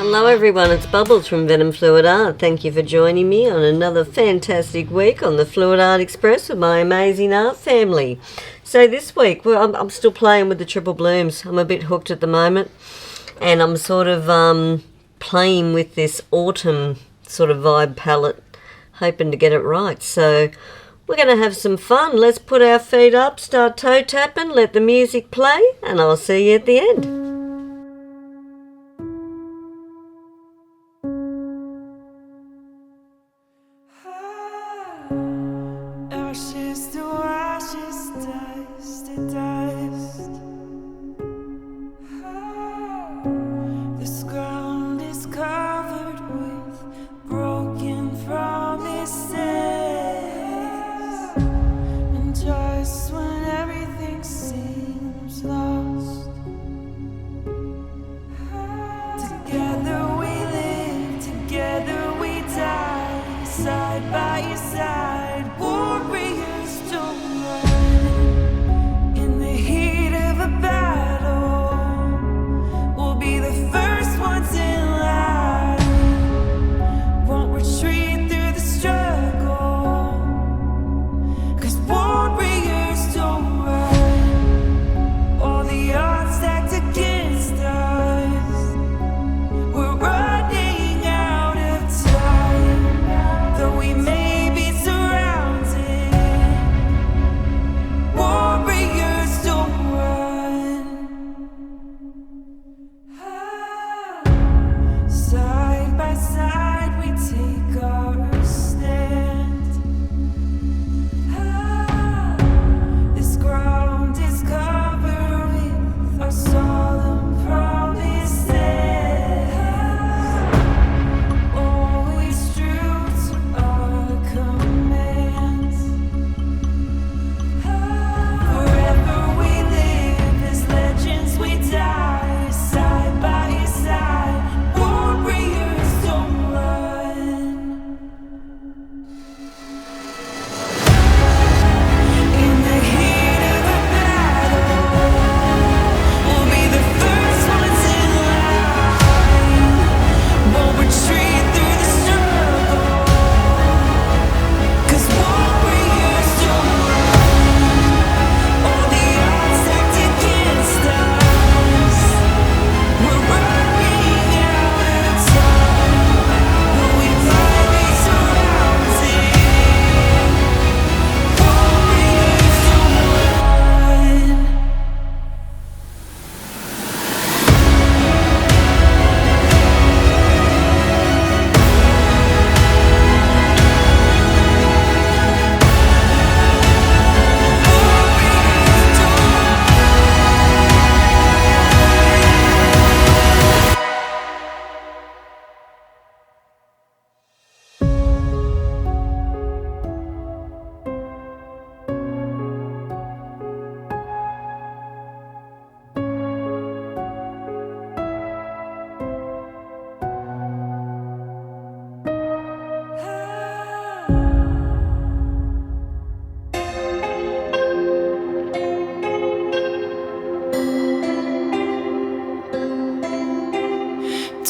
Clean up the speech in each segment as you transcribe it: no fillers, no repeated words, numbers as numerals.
Hello everyone, it's Bubbles from venomfluidart. Thank you for joining me on another fantastic week on the Fluid Art Express with my amazing art family. So this week, well, I'm still playing with the triple blooms. I'm a bit hooked at the moment, and I'm sort of playing with this autumn sort of vibe palette, hoping to get it right. So we're going to have some fun. Let's put our feet up, start toe tapping, let the music play, and I'll see you at the end.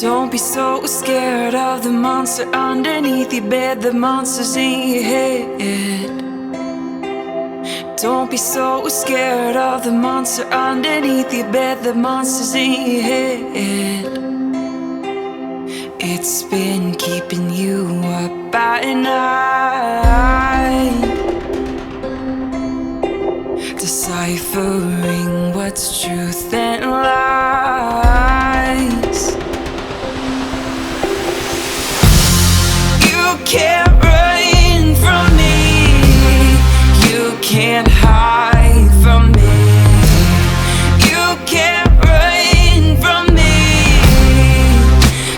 Don't be so scared of the monster underneath your bed. The monster's in your head. Don't be so scared of the monster underneath your bed. The monster's in your head. It's been keeping you up at night, deciphering what's truth and lies. You can't run from me, you can't hide from me, you can't run from me,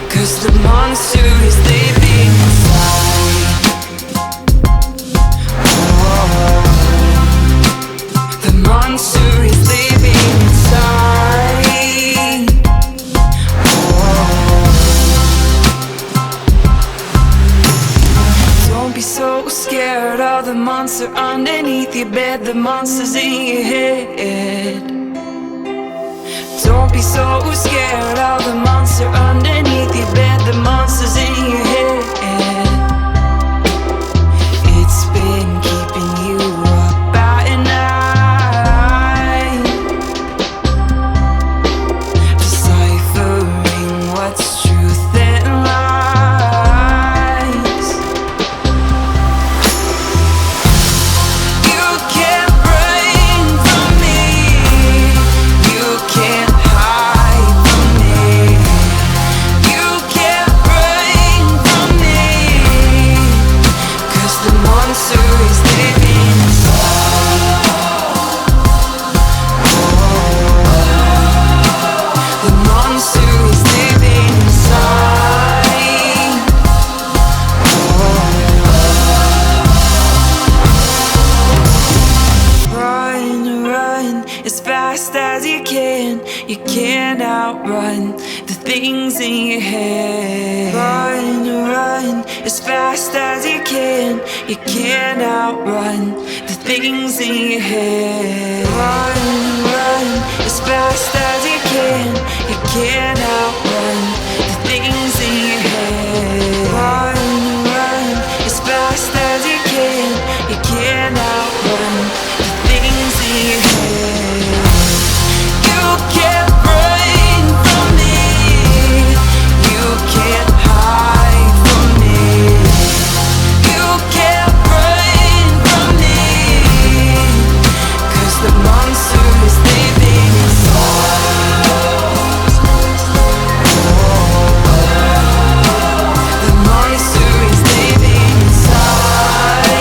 'cause the monster is living inside. The monster is living inside. Don't be so scared of the monster underneath your bed. The monster's in your head. Don't be so scared of the monster underneath your run the things in your head. Run as fast as you can. You can't outrun the things in your head. Run as fast as you can. You can't outrun the things in your head. Run as fast as you can. You can't outrun the things in your head. You can't run from me. You can't hide from me. You can't run from me. 'Cause the monster is living inside. The monster is living inside.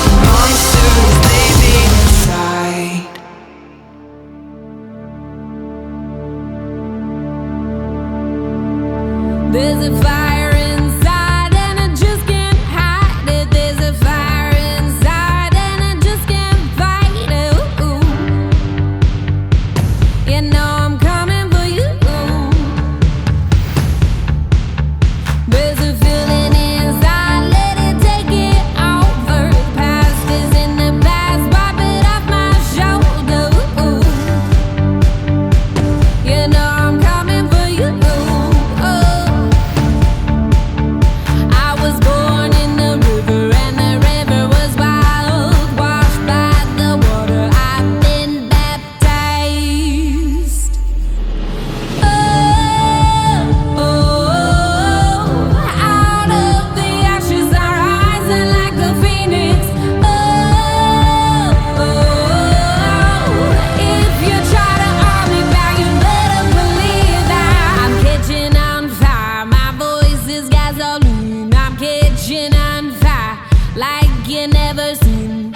The monster is living inside. There's a fire inside and I just can't hide it. There's a fire inside and I just can't fight it. Ooh. You know I'm coming for you. There's a feeling inside, let it take it over. Past is in the past, wipe it off my shoulder. Ooh. You know I'm coming for you. I was born in the river and the river was wild, washed by the water, I've been baptized. Out of the ashes I rise and like a phoenix. If you try to hold me back, you better believe that I'm catching on fire. My voice is gasoline. I'm catching on fire like you never seen.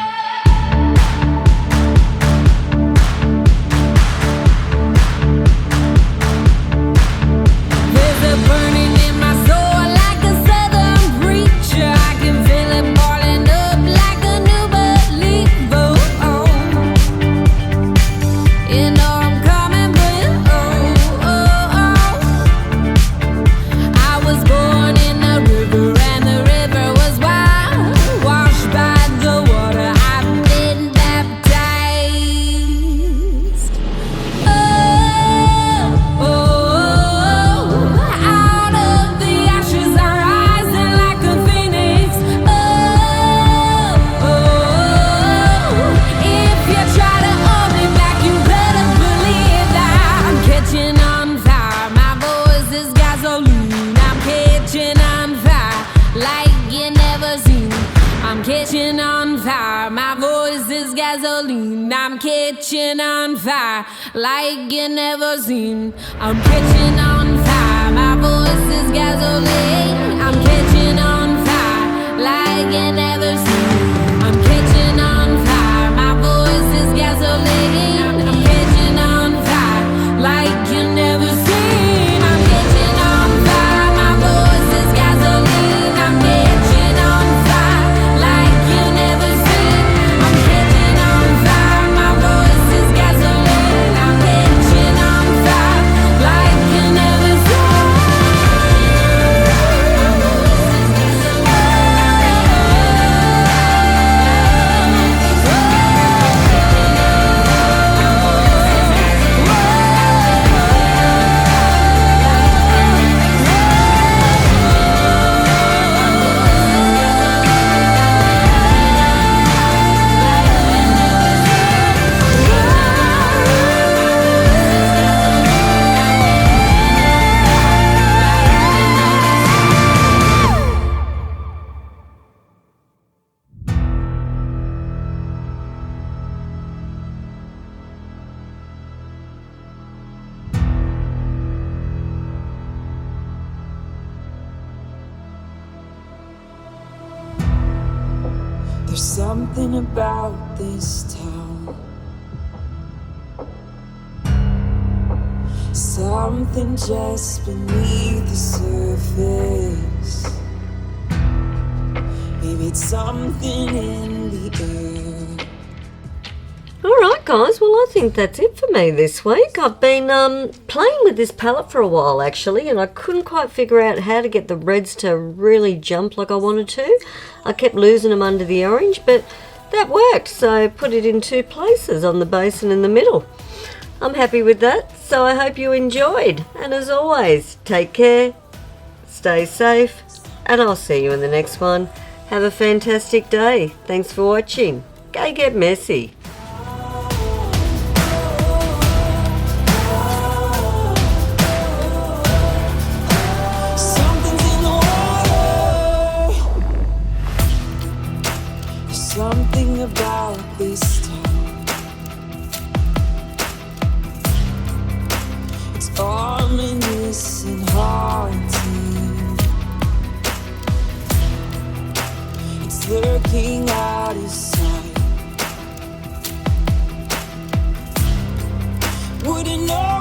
There's a burning in my soul like a southern preacher. I can feel it boiling up like a new believer. You know I'm coming for you. I was born in the river and the river was wild, washed by the water, I've been baptized. Out of the ashes I'm rising like a phoenix. If you try to hold me back, you better believe that I'm catching on fire. My voice is gasoline. I'm catching on fire like you never seen. I'm catching on fire. My voice is gasoline. I'm catching on fire like you never seen. I'm catching on fire. My voice is gasoline. I'm catching on fire like you never seen. I'm catching on fire. My voice is gasoline. I'm catching on fire like you never seen. I'm catching on fire. My voice is gasoline. I'm catching on fire like you never seen. I'm catching on fire. My voice is gasoline. I'm catching on fire like you never seen. There's something about this town, something just beneath the surface. Maybe it's something in the air. All right, guys, well, I think that's it for me this week. I've been playing with this palette for a while, actually, and I couldn't quite figure out how to get the reds to really jump like I wanted to. I kept losing them under the orange, but that worked, so I put it in 2 places, on the base and in the middle. I'm happy with that, so I hope you enjoyed. And as always, take care, stay safe, and I'll see you in the next one. Have a fantastic day. Thanks for watching. Go get messy. Something about this time, it's ominous and haunting. It's lurking out of sight. Wouldn't know